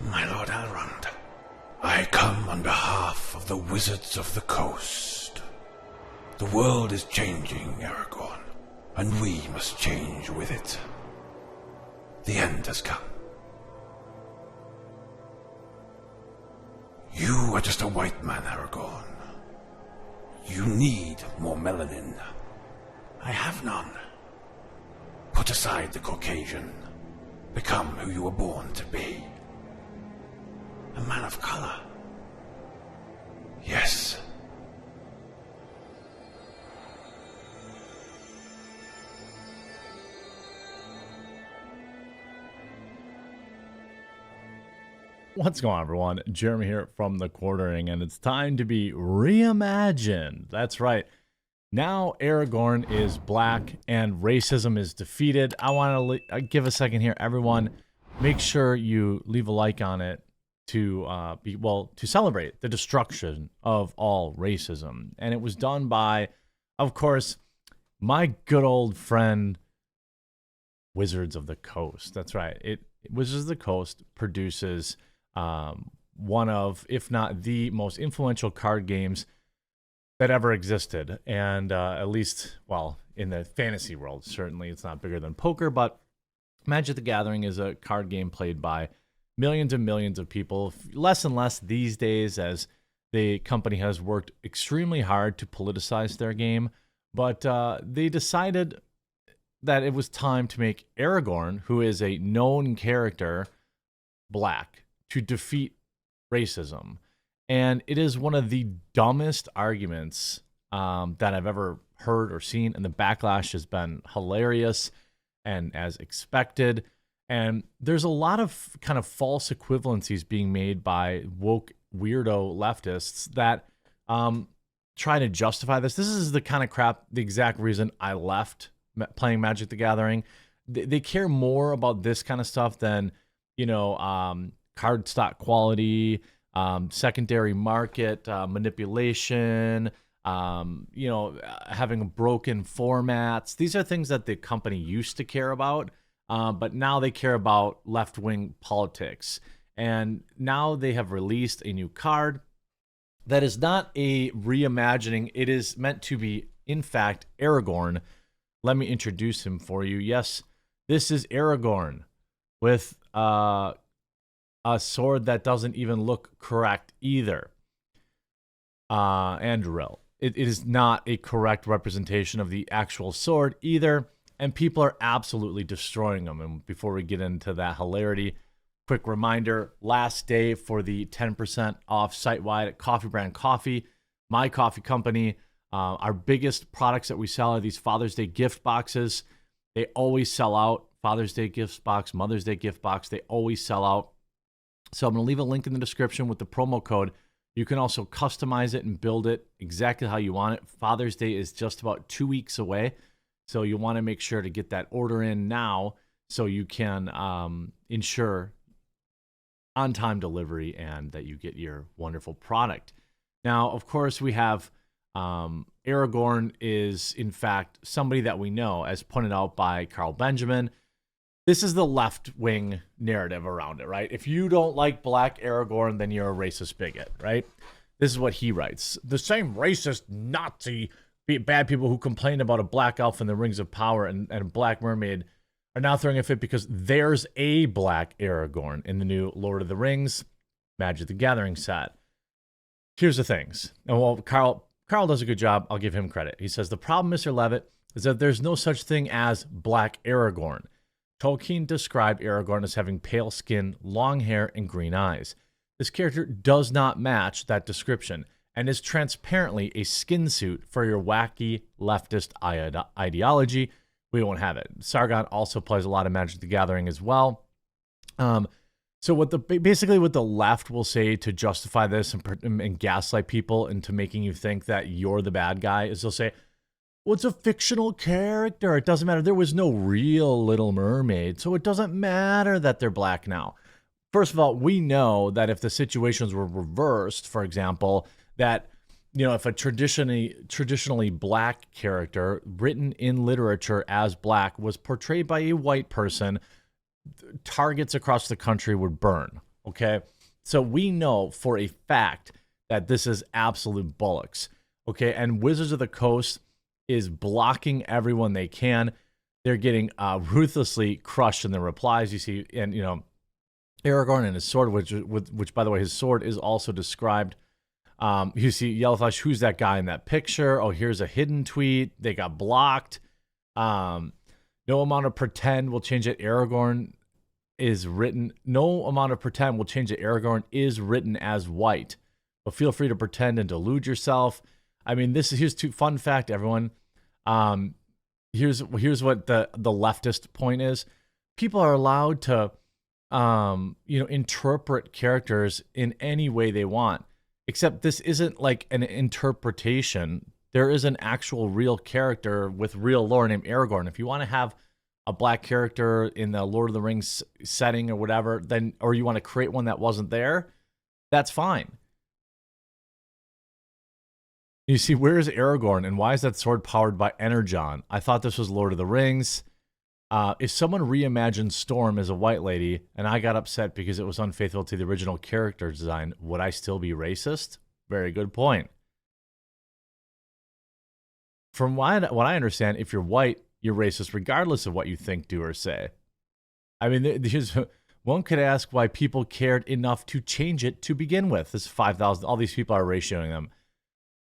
My Lord Elrond, I come on behalf of the Wizards of the Coast. The world is changing, Aragorn, and we must change with it. The end has come. You are just a white man, Aragorn. You need more melanin. I have none. Put aside the Caucasian. Become who you were born to be. A man of color. Yes. What's going on, everyone? Jeremy here from The Quartering, and it's time to be reimagined. That's right. Now Aragorn is black and racism is defeated. I want to give a second here, everyone. Make sure you leave a like on it to to celebrate the destruction of all racism. And it was done by, of course, my good old friend Wizards of the Coast. That's right. Wizards of the Coast produces one of, if not the most influential card games that ever existed. And at least, well, in the fantasy world, certainly it's not bigger than poker, but Magic the Gathering is a card game played by millions and millions of people, less and less these days as the company has worked extremely hard to politicize their game. But they decided that it was time to make Aragorn, who is a known character, black, to defeat racism. And it is one of the dumbest arguments that I've ever heard or seen, and the backlash has been hilarious and as expected. And there's a lot of kind of false equivalencies being made by woke weirdo leftists that try to justify this. This is the kind of crap, the exact reason I left playing Magic the Gathering. They care more about this kind of stuff than, card stock quality, secondary market manipulation, having broken formats. These are things that the company used to care about, but now they care about left-wing politics. And now they have released a new card that is not a reimagining. It is meant to be, in fact, Aragorn. Let me introduce him for you. Yes, this is Aragorn with a sword that doesn't even look correct either. Andrel. It is not a correct representation of the actual sword either, and people are absolutely destroying them. And before we get into that hilarity, quick reminder, last day for the 10% off site-wide at Coffee Brand Coffee, my coffee company. Our biggest products that we sell are these Father's Day gift boxes. They always sell out. Father's Day gift box, Mother's Day gift box, they always sell out. So I'm going to leave a link in the description with the promo code. You can also customize it and build it exactly how you want it. Father's Day is just about 2 weeks away. So you want to make sure to get that order in now so you can ensure on-time delivery and that you get your wonderful product. Now, of course, we have Aragorn is, in fact, somebody that we know, as pointed out by Carl Benjamin. This is the left-wing narrative around it, right? If you don't like black Aragorn, then you're a racist bigot, right? This is what he writes. The same racist, Nazi, bad people who complained about a black elf in the Rings of Power and a black mermaid are now throwing a fit because there's a black Aragorn in the new Lord of the Rings Magic the Gathering set. Here's the things. And well, Carl does a good job. I'll give him credit. He says, the problem, Mr. Levitt, is that there's no such thing as black Aragorn. Tolkien described Aragorn as having pale skin, long hair, and green eyes. This character does not match that description and is transparently a skin suit for your wacky leftist ideology. We won't have it. Sargon also plays a lot of Magic the Gathering as well. So basically what the left will say to justify this and gaslight people into making you think that you're the bad guy is they'll say, well, it's a fictional character. It doesn't matter. There was no real Little Mermaid, so it doesn't matter that they're black now. First of all, we know that if the situations were reversed, for example, that if a traditionally black character written in literature as black was portrayed by a white person, targets across the country would burn. Okay. So we know for a fact that this is absolute bullocks. Okay. And Wizards of the Coast is blocking everyone they can. They're getting ruthlessly crushed in their replies. You see, and Aragorn and his sword, which by the way, his sword is also described. You see Yellowflash, who's that guy in that picture? Oh, here's a hidden tweet. They got blocked. No amount of pretend will change it. Aragorn is written. No amount of pretend will change it. Aragorn is written as white. But feel free to pretend and delude yourself. I mean, here's fun fact, everyone. Here's what the leftist point is. People are allowed to interpret characters in any way they want. Except this isn't like an interpretation. There is an actual real character with real lore named Aragorn. If you want to have a black character in the Lord of the Rings setting or whatever, or you want to create one that wasn't there, that's fine. You see, where is Aragorn, and why is that sword powered by Energon? I thought this was Lord of the Rings. If someone reimagined Storm as a white lady, and I got upset because it was unfaithful to the original character design, would I still be racist? Very good point. From what I understand, if you're white, you're racist regardless of what you think, do, or say. I mean, one could ask why people cared enough to change it to begin with. This 5,000, all these people are ratioing them.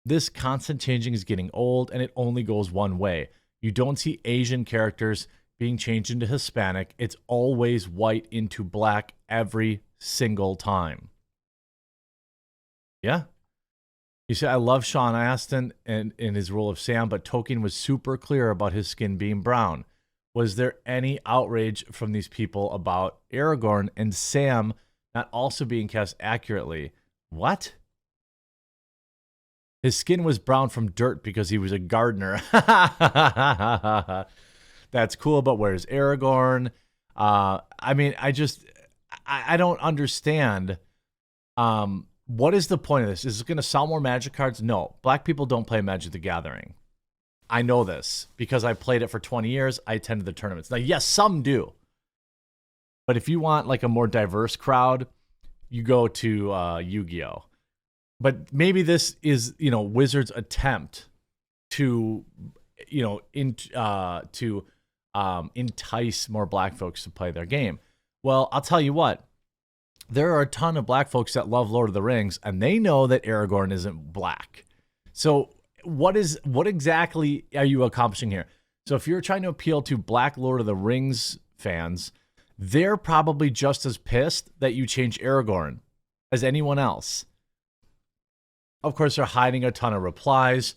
This constant changing is getting old, and it only goes one way. You don't see Asian characters being changed into Hispanic. It's always white into black every single time. Yeah. You see, I love Sean Astin and in his role of Sam, but Tolkien was super clear about his skin being brown. Was there any outrage from these people about Aragorn and Sam not also being cast accurately? What? His skin was brown from dirt because he was a gardener. That's cool, but where's Aragorn? I mean, I don't understand. What is the point of this? Is it going to sell more Magic cards? No. Black people don't play Magic the Gathering. I know this because I played it for 20 years. I attended the tournaments. Now, yes, some do. But if you want like a more diverse crowd, you go to Yu-Gi-Oh! But maybe this is, Wizards' attempt to, entice more black folks to play their game. Well, I'll tell you what. There are a ton of black folks that love Lord of the Rings, and they know that Aragorn isn't black. So what exactly are you accomplishing here? So if you're trying to appeal to black Lord of the Rings fans, they're probably just as pissed that you change Aragorn as anyone else. Of course, they're hiding a ton of replies.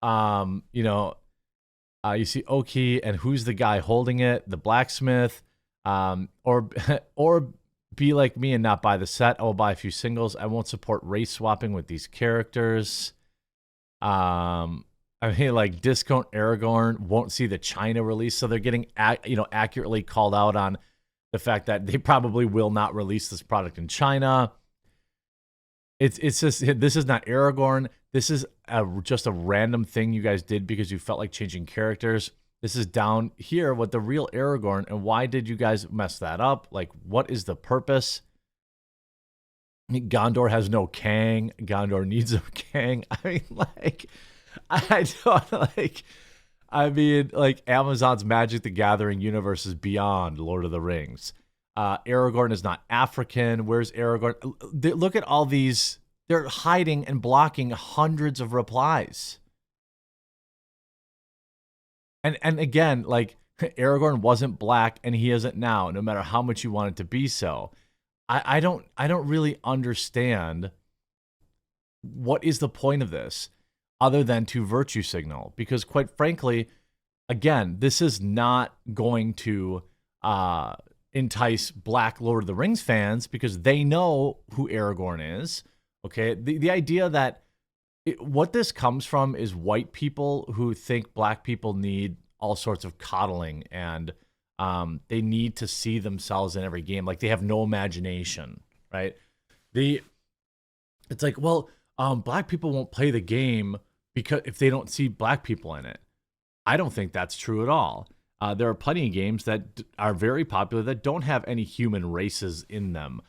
You see Oki and who's the guy holding it? The blacksmith. Or be like me and not buy the set. I will buy a few singles. I won't support race swapping with these characters. Discount Aragorn, won't see the China release. So they're getting accurately called out on the fact that they probably will not release this product in China. It's just, this is not Aragorn. This is just a random thing you guys did because you felt like changing characters. This is down here with the real Aragorn. And why did you guys mess that up? Like, what is the purpose? Gondor has no Kang. Gondor needs a Kang. Amazon's Magic the Gathering universe is beyond Lord of the Rings. Aragorn is not African. Where's Aragorn? Look at all these. They're hiding and blocking hundreds of replies. And again, like, Aragorn wasn't black and he isn't now, no matter how much you want it to be so. I don't really understand what is the point of this other than to virtue signal. Because quite frankly, again, this is not going to entice black Lord of the Rings fans because they know who Aragorn is. Okay, the idea that what this comes from is white people who think black people need all sorts of coddling and they need to see themselves in every game. Like they have no imagination, right? It's like, well, black people won't play the game because if they don't see black people in it. I don't think that's true at all. There are plenty of games that are very popular that don't have any human races in them.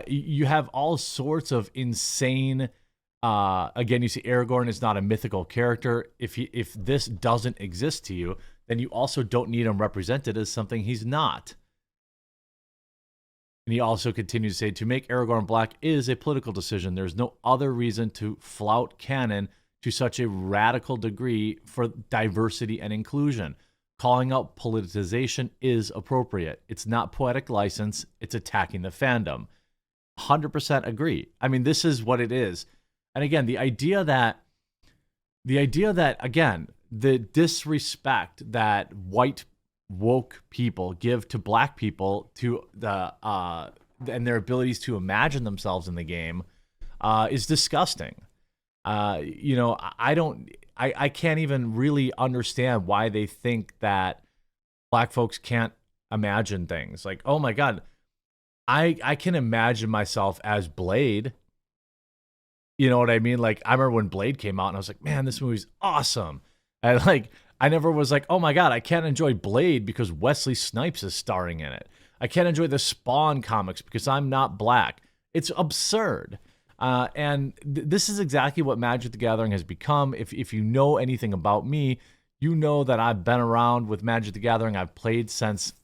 You have all sorts of insane. Again, you see Aragorn is not a mythical character. If this doesn't exist to you, then you also don't need him represented as something he's not. And he also continues to say, to make Aragorn black is a political decision. There's no other reason to flout canon to such a radical degree for diversity and inclusion. Calling out politicization is appropriate. It's not poetic license. It's attacking the fandom. 100% agree. I mean, this is what it is. And again, the idea that, again, the disrespect that white woke people give to black people to the and their abilities to imagine themselves in the game is disgusting. You know, I can't even really understand why they think that black folks can't imagine things. Like, oh my God, I can imagine myself as Blade. You know what I mean? Like, I remember when Blade came out and I was like, man, this movie's awesome. And like, I never was like, oh my God, I can't enjoy Blade because Wesley Snipes is starring in it. I can't enjoy the Spawn comics because I'm not black. It's absurd. And this is exactly what Magic the Gathering has become. If you know anything about me, you know that I've been around with Magic the Gathering. I've played since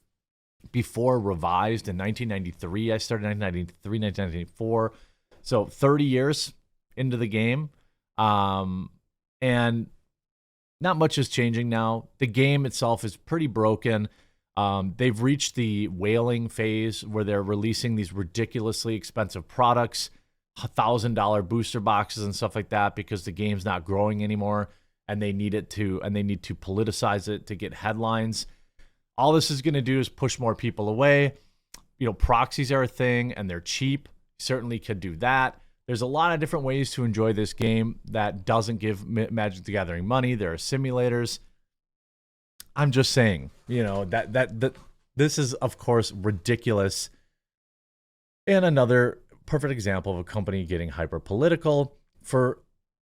before Revised in 1993. I started in 1993, 1994. So 30 years into the game. And not much is changing now. The game itself is pretty broken. They've reached the whaling phase where they're releasing these ridiculously expensive products, $1,000 booster boxes and stuff like that, because the game's not growing anymore and they need to politicize it to get headlines. All this is going to do is push more people away. You know, proxies are a thing and they're cheap. Certainly could do that. There's a lot of different ways to enjoy this game that doesn't give Magic the Gathering money. There are simulators. I'm just saying, you know, that this is, of course, ridiculous. And another perfect example of a company getting hyper political for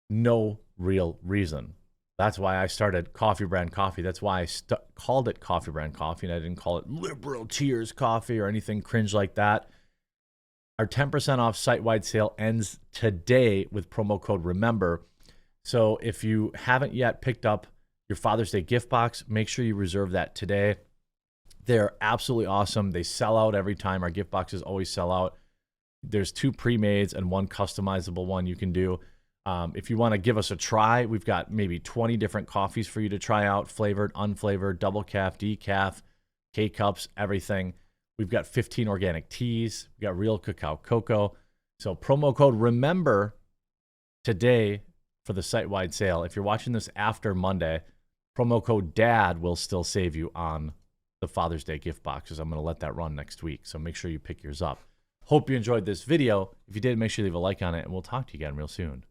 no real reason. That's why I started Coffee Brand Coffee. That's why I called it Coffee Brand Coffee, and I didn't call it Liberal Tears Coffee or anything cringe like that. Our 10% off site-wide sale ends today with promo code REMEMBER. So if you haven't yet picked up your Father's Day gift box, make sure you reserve that today. They're absolutely awesome. They sell out every time. Our gift boxes always sell out. There's 2 pre-mades and 1 customizable one you can do. If you want to give us a try, we've got maybe 20 different coffees for you to try out, flavored, unflavored, double calf, decaf, K-cups, everything. We've got 15 organic teas. We've got real cacao cocoa. So promo code REMEMBER today for the site-wide sale. If you're watching this after Monday, promo code DAD will still save you on the Father's Day gift boxes. I'm going to let that run next week, so make sure you pick yours up. Hope you enjoyed this video. If you did, make sure you leave a like on it, and we'll talk to you again real soon.